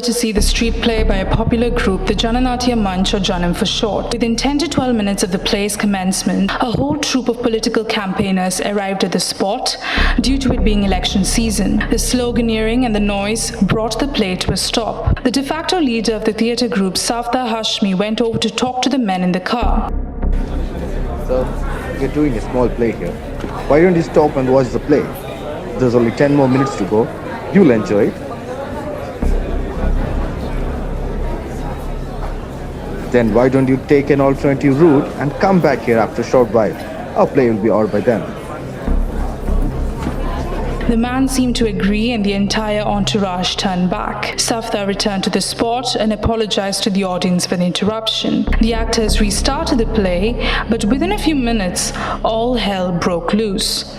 to see the street play by a popular group, the Jananatia Manch or Janam for short. Within 10 to 12 minutes of the play's commencement, a whole troop of political campaigners arrived at the spot due to it being election season. The sloganeering and the noise brought the play to a stop. The de facto leader of the theatre group, Safdar Hashmi, went over to talk to the men in the car. So, we're doing a small play here. Why don't you stop and watch the play? There's only 10 more minutes to go. You'll enjoy it. Then why don't you take an alternative route and come back here after a short while? Our play will be over by then. The man seemed to agree and the entire entourage turned back. Safdar returned to the spot and apologized to the audience for the interruption. The actors restarted the play, but within a few minutes, all hell broke loose.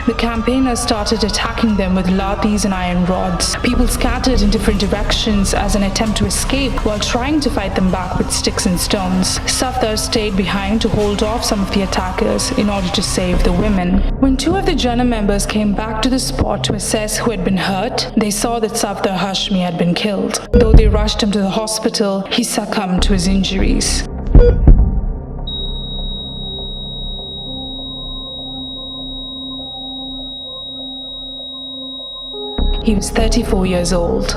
The campaigners started attacking them with lathis and iron rods. People scattered in different directions as an attempt to escape while trying to fight them back with sticks and stones. Safdar stayed behind to hold off some of the attackers in order to save the women. When two of the Jana members came back to the spot to assess who had been hurt, they saw that Safdar Hashmi had been killed. Though they rushed him to the hospital, he succumbed to his injuries. He was 34 years old.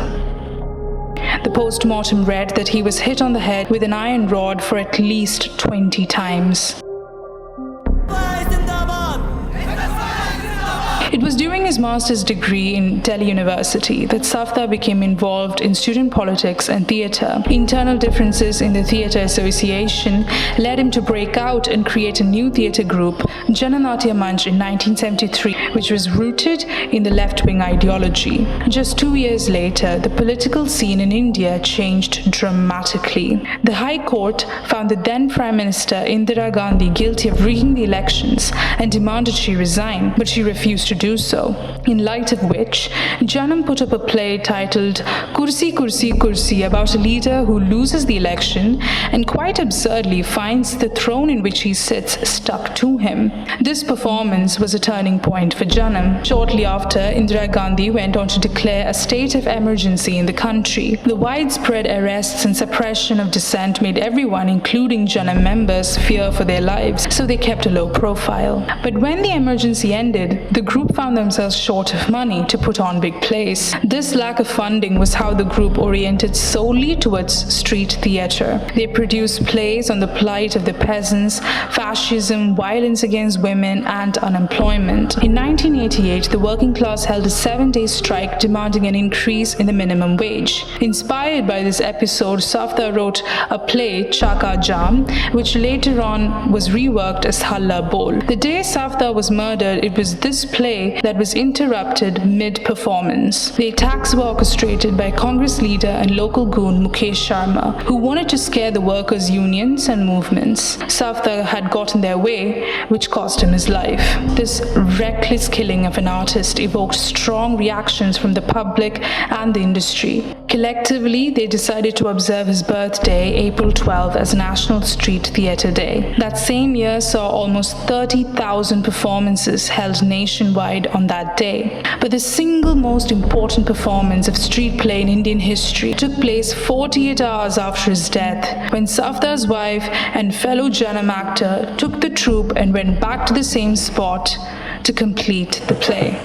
The post-mortem read that he was hit on the head with an iron rod for at least 20 times. It was during his master's degree in Delhi University that Safdar became involved in student politics and theatre. Internal differences in the Theatre Association led him to break out and create a new theatre group, Jananatia Manch, in 1973, which was rooted in the left-wing ideology. Just 2 years later, the political scene in India changed dramatically. The High Court found the then Prime Minister Indira Gandhi guilty of rigging the elections and demanded she resign, but she refused to do so. In light of which, Janam put up a play titled Kursi Kursi Kursi about a leader who loses the election and quite absurdly finds the throne in which he sits stuck to him. This performance was a turning point for Janam. Shortly after, Indira Gandhi went on to declare a state of emergency in the country. The widespread arrests and suppression of dissent made everyone, including Janam members, fear for their lives, so they kept a low profile. But when the emergency ended, the group found themselves short of money to put on big plays. This lack of funding was how the group oriented solely towards street theatre. They produced plays on the plight of the peasants, fascism, violence against women, and unemployment. In 1988, the working class held a 7-day strike demanding an increase in the minimum wage. Inspired by this episode, Safdar wrote a play, Chaka Jam, which later on was reworked as Halla Bol. The day Safdar was murdered, it was this play that was interrupted mid-performance. The attacks were orchestrated by Congress leader and local goon Mukesh Sharma, who wanted to scare the workers' unions and movements. Safdar had gotten their way, which cost him his life. This reckless killing of an artist evoked strong reactions from the public and the industry. Collectively, they decided to observe his birthday, April 12, as National Street Theatre Day. That same year saw almost 30,000 performances held nationwide on that day. But the single most important performance of street play in Indian history took place 48 hours after his death, when Safdar's wife and fellow Janam actor took the troupe and went back to the same spot to complete the play.